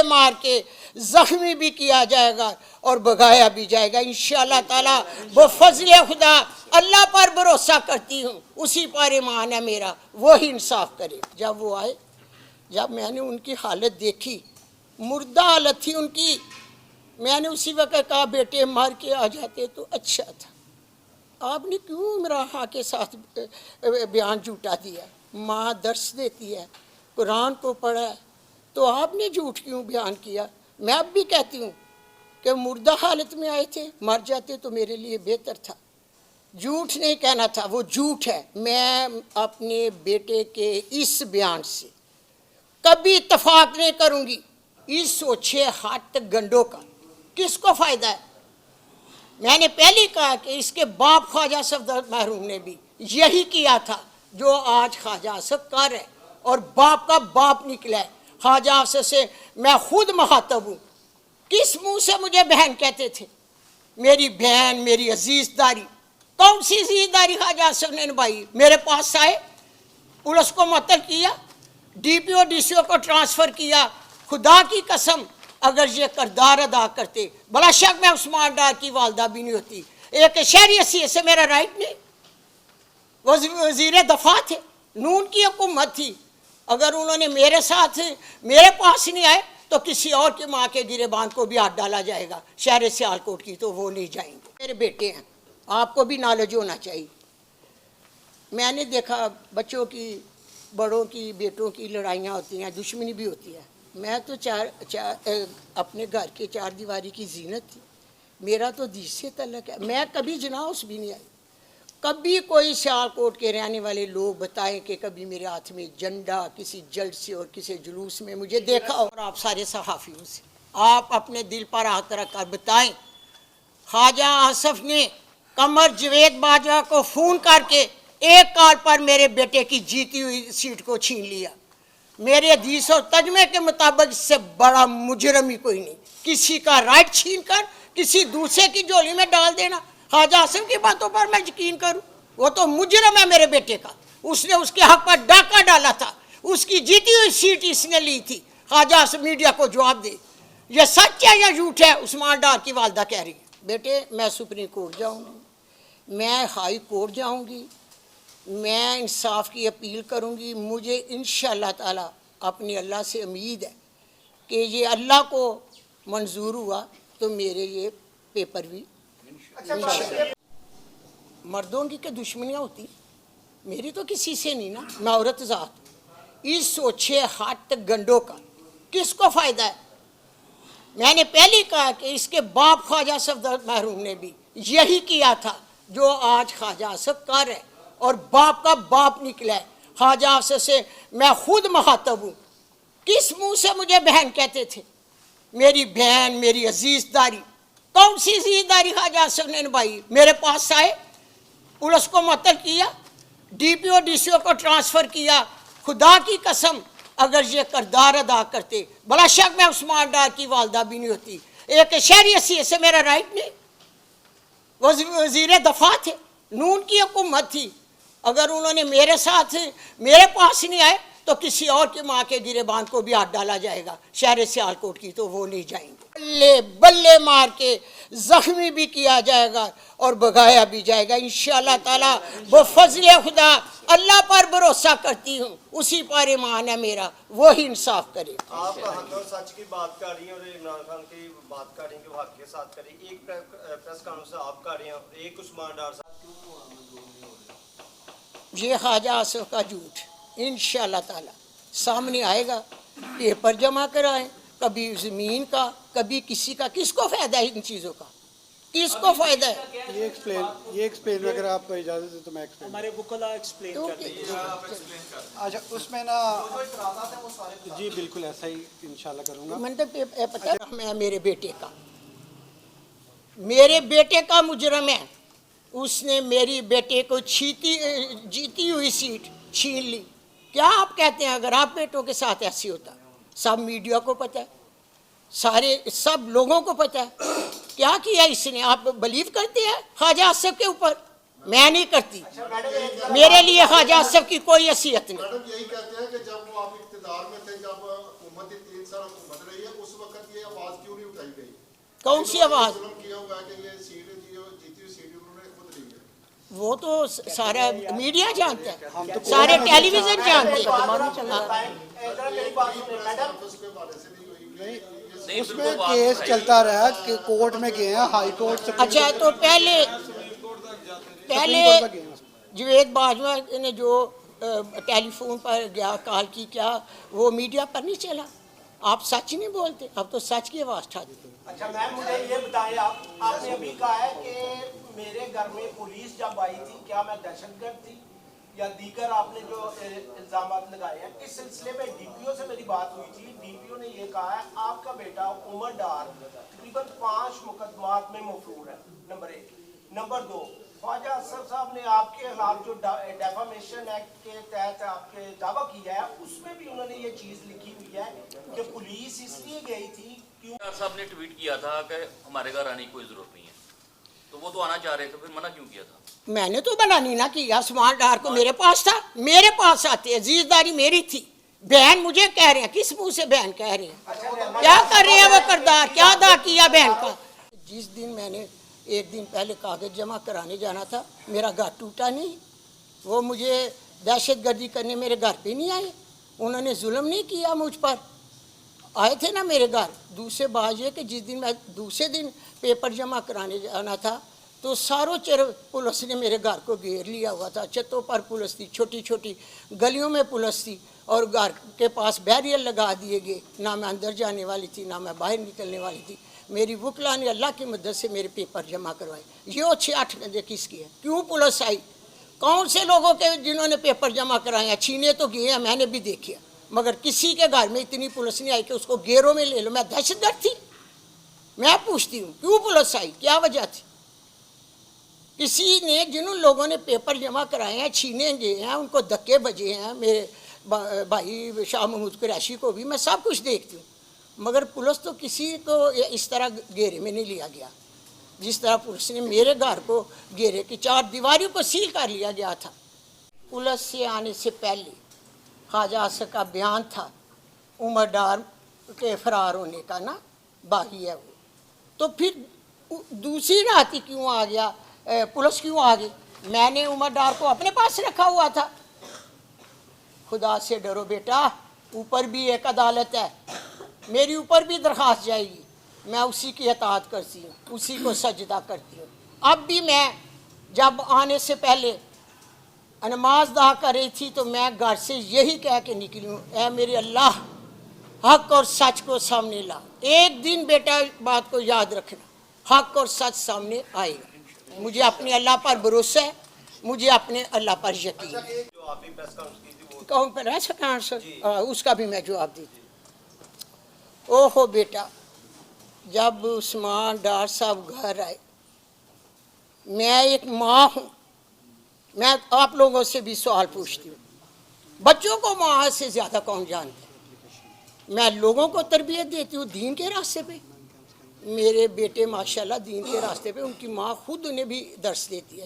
मार के जख्मी भी किया जाएगा और भगाया भी जाएगा इंशाअल्लाह ताला। वो फजल खुदा, अल्लाह पर भरोसा करती हूँ, उसी पर ईमान है मेरा, वो ही इंसाफ करे। जब वो आए, जब मैंने उनकी हालत देखी, मुर्दा हालत थी उनकी, मैंने उसी वक्त कहा बेटे मार के आ जाते तो अच्छा था। आपने क्यों इमरान खान के साथ बयान झूठा दिया? माँ दर्स देती है, कुरान को पढ़ा है, तो आपने झूठ क्यों बयान किया? मैं अब भी कहती हूँ कि मुर्दा हालत में आए थे, मर जाते तो मेरे लिए बेहतर था। झूठ नहीं कहना था, वो झूठ है। मैं अपने बेटे के इस बयान से कभी इत्तफाक नहीं करूँगी। इस सोचे हाथ गंडों का किसको फ़ायदा है? मैंने पहले कहा कि इसके बाप ख्वाजा सफदर महरूम ने भी यही किया था जो आज ख्वाजा आसफ कर है, और बाप का बाप निकला है। ख्वाजा आसफ से मैं खुद मुखातब हूँ। किस मुंह से मुझे बहन कहते थे? मेरी बहन, मेरी अजीजदारी, कौन सी अजीजदारी ख्वाजा आसफ ने निभाई? मेरे पास आए, पुलिस को मुअत्तल किया, DPO DCO को ट्रांसफ़र किया। खुदा की कसम, अगर ये किरदार अदा करते, बड़ा शक मैं उस्मान डार की वालदा भी नहीं होती। एक शहरी हैसियत से मेरा राइट नहीं। वो वज़ीर दफ़ा थे, नून की हुकूमत थी। अगर उन्होंने मेरे साथ, मेरे पास नहीं आए तो किसी और की माँ के गिरेबान को भी हाथ डाला जाएगा। शहर सियालकोट की तो वो नहीं जाएंगे। मेरे बेटे हैं, आपको भी नॉलेज होना चाहिए। मैंने देखा बच्चों की, बड़ों की, बेटों की लड़ाइयाँ होती हैं, दुश्मनी भी होती है। मैं तो अपने घर के चार दीवारी की जीनत थी। मेरा तो दीन से तल्लक है। मैं कभी जनाउस भी नहीं आई। कभी कोई सियालकोट के रहने वाले लोग बताएं कि कभी मेरे हाथ में झंडा किसी जलसे और किसी जुलूस में मुझे देखा। और आप सारे सहाफ़ियों से आप अपने दिल पर हाथ रख कर बताएं, ख्वाजा आसफ ने कमर जवेद बाजवा को फ़ोन करके एक कॉल पर मेरे बेटे की जीती हुई सीट को छीन लिया। मेरे हदीस और तजमे के मुताबिक इससे बड़ा मुजरम ही कोई नहीं। किसी का राइट छीन कर किसी दूसरे की झोली में डाल देना। ख्वाजा आसिफ की बातों पर मैं यकीन करूं? वो तो मुजरम है मेरे बेटे का। उसने उसके हक पर डाका डाला था, उसकी जीती हुई सीट इसने ली थी। ख्वाजा आसिफ मीडिया को जवाब दे, ये सच है या झूठ है? उस्मान डार की वालदा कह रही है। बेटे मैं सुप्रीम कोर्ट जाऊँगी, मैं हाई कोर्ट जाऊँगी, मैं इंसाफ की अपील करूँगी। मुझे इंशाअल्लाह ताला अपनी अल्लाह से उम्मीद है कि ये अल्लाह को मंजूर हुआ तो मेरे ये पेपर भी मर्दों की क्या दुश्मनियाँ होती, मेरी तो किसी से नहीं ना, मैं औरत ज़ात। इस सोचे हाथ गंडों का किसको फ़ायदा है? मैंने पहले कहा कि इसके बाप ख्वाजा सफदर महरूम ने भी यही किया था जो आज ख्वाजा आसफ कर है, और बाप का बाप निकला है। ख्वाजा आसफ से मैं खुद मुखातब हूँ। किस मुंह से मुझे बहन कहते थे? मेरी बहन, मेरी अजीजदारी, कौन सी अजीजदारी ख्वाजा आसफ ने निभाई? मेरे पास आए, पुलिस को मुअत्तल किया, DPO DCO को ट्रांसफ़र किया। खुदा की कसम, अगर ये किरदार अदा करते, बड़ा शक मैं उस्मान डार की वालदा भी नहीं होती। एक शहरी हैसियत से मेरा राइट नहीं। वो वज़ीर दफ़ा थे, नून की हुकूमत थी। अगर उन्होंने मेरे साथ, मेरे पास नहीं आए तो किसी और की माँ के गिरेबान को भी हाथ डाला जाएगा। शहर सियालकोट की तो वो नहीं जाएंगे। बल्ले बल्ले मार के जख्मी भी किया जाएगा और भगाया भी जाएगा इंशाअल्लाह ताला। वो फजल खुदा, अल्लाह पर भरोसा करती हूँ, उसी पर ईमान है मेरा, वो ही इंसाफ करे। आप हक और सच की बात कर रही हैं और इमरान खान की बात कर रही हैं कि वो हक के साथ करें। एक प्रेस कॉन्फ्रेंस से आप कर रहे हैं, एक उस्मान डार साहब। ये ख्वाजा आसफ का झूठ इंशाअल्लाह ताला सामने आएगा। पेपर जमा कराएं, कभी ज़मीन का, कभी किसी का। किसको फ़ायदा है इन चीज़ों का? किसको फ़ायदा है? ये एक्सप्लेन अगर आप इजाज़त दें तो मैं एक्सप्लेन। हमारे वकला एक्सप्लेन कर देंगे। अच्छा उसमें ना जी बिल्कुल ऐसा ही इंशाल्लाह करूँगा। मतलब पता है मेरे बेटे का मुजरम है। उसने मेरी बेटे को जीती हुई सीट छीन ली। क्या आप कहते हैं अगर आप बेटों के साथ ऐसी होता? सब मीडिया को पता है, सब लोगों को पता है क्या किया इसने। आप बिलीव करते हैं ख्वाजा आसफ के ऊपर? मैं नहीं करती। मेरे लिए ख्वाजा आसफ की कोई हैसियत नहीं। मैडम यही कहते हैं कि जब वो आप इख्तिदार में थे, जब हुकूमत 3 साल हुकूमत रही है, उस वक्त ये आवाज क्यों नहीं उठाई गई? कौन सी आवाज? जुल्म किया हुआ है कि ये सीट जो जीती हुई सीट उन्होंने खुद ली है। वो तो सारा मीडिया जानता है, सारे टेलीविजन जानते हैं। उसके बारे से नहीं हुई। उसमें केस चलता रहा कि कोर्ट में गए हैं, हाई कोर्ट सुप्रीम अच्छा, तो पहले कोर्ट में गए हैं। जावेद बाजवा ने जो टेलीफोन पर गया कॉल की, क्या वो मीडिया पर नहीं चला? आप सच नहीं बोलते, अब तो सच की आवाज़ उठा देते। अच्छा मैम, मुझे ये बताएं, आपने अभी कहा है कि मेरे घर में पुलिस जब आई थी, क्या मैं दहशतगर्द थी या दीगर आपने जो इल्जाम लगाए हैं? इस सिलसिले में डीपीओ से मेरी बात हुई थी। डीपीओ ने ये कहा है आपका बेटा उमर डार तकरीबन 5 मुकदमात में मफरूर है, नंबर 1। नंबर 2, ख्वाजा असर साहब ने आपके खिलाफ जो डेफामेशन एक्ट के तहत आपके दावा किया है, उसमें भी उन्होंने ये चीज़ लिखी हुई है कि पुलिस इसलिए गई थी क्यों। साहब ने ट्वीट किया था कि हमारे घर आने की कोई जरूरत नहीं है, तो वो तो आना चाह रहे थे, फिर मना क्यों किया था? मैंने तो मना नहीं ना किया, स्मार्ट डार को मेरे पास था, मेरे पास आते, अजीजदारी मेरी थी। बहन मुझे कह रहे हैं, किस मुंह से बहन कह रहे हैं? क्या कर रहे हैं वो करदार, क्या अदा किया बहन का? जिस दिन मैंने एक दिन पहले कागज जमा कराने जाना था, मेरा घर टूटा नहीं। वो मुझे दहशतगर्दी करने मेरे घर पे नहीं आए, उन्होंने जुल्म नहीं किया मुझ पर, आए थे ना मेरे घर। दूसरे बात ये कि जिस दिन मैं दूसरे दिन पेपर जमा कराने जाना था, तो सारों चर पुलिस ने मेरे घर को घेर लिया हुआ था। छतों पर पुलिस थी, छोटी छोटी गलियों में पुलिस थी, और घर के पास बैरियर लगा दिए गए। ना मैं अंदर जाने वाली थी, ना मैं बाहर निकलने वाली थी। मेरी वकला ने अल्लाह की मदद से मेरे पेपर जमा करवाए। ये 6-8 गंजे किसकी है? क्यों पुलिस आई? कौन से लोगों के जिन्होंने पेपर जमा कराए हैं? छीने तो गए हैं, मैंने भी देखी, मगर किसी के घर में इतनी पुलिस नहीं आई कि उसको घेरों में ले लो। मैं दहशतगर्द थी? मैं पूछती हूँ क्यों पुलिस आई, क्या वजह थी? किसी ने, जिन लोगों ने पेपर जमा कराए हैं, छीने गए हैं, उनको धक्के बजे हैं। मेरे भाई शाह महमूद कुरैशी को भी मैं सब कुछ देखती हूँ, मगर पुलिस तो किसी को इस तरह घेरे में नहीं लिया गया जिस तरह पुलिस ने मेरे घर को घेरे की 4 दीवारों को सील कर लिया गया था। पुलिस से आने से पहले ख्वाजा असर का बयान था उमर डार के फरार होने का, ना बागी है वो, तो फिर दूसरी रात ही क्यों आ गया? पुलिस क्यों आ गई? मैंने उमर डार को अपने पास रखा हुआ था। खुदा से डरो बेटा, ऊपर भी एक अदालत है, मेरी ऊपर भी दरख्वास्त जाएगी, मैं उसी की इताअत करती हूँ, उसी को सजदा करती हूँ। अब भी मैं जब आने से पहले नमाज अदा कर रही थी, तो मैं घर से यही कह के निकली हूँ, ऐ मेरे अल्लाह, हक और सच को सामने ला। एक दिन बेटा बात को याद रखना, हक और सच सामने आएगा। मुझे अपने अल्लाह पर भरोसा है, मुझे अपने अल्लाह पर यकीन है। जो आपने प्रेस कॉन्फ्रेंस की थी वो कौन पर है सर? उसका भी मैं जवाब देती। ओहो बेटा, जब उस्मान डार साहब घर आए, मैं एक माँ हूँ, मैं आप लोगों से भी सवाल पूछती हूँ, बच्चों को माँ से ज़्यादा कौन जानता है? मैं लोगों को तरबियत देती हूँ दीन के रास्ते पे। मेरे बेटे माशाल्लाह दीन के रास्ते पे, उनकी माँ खुद उन्हें भी दर्स देती है।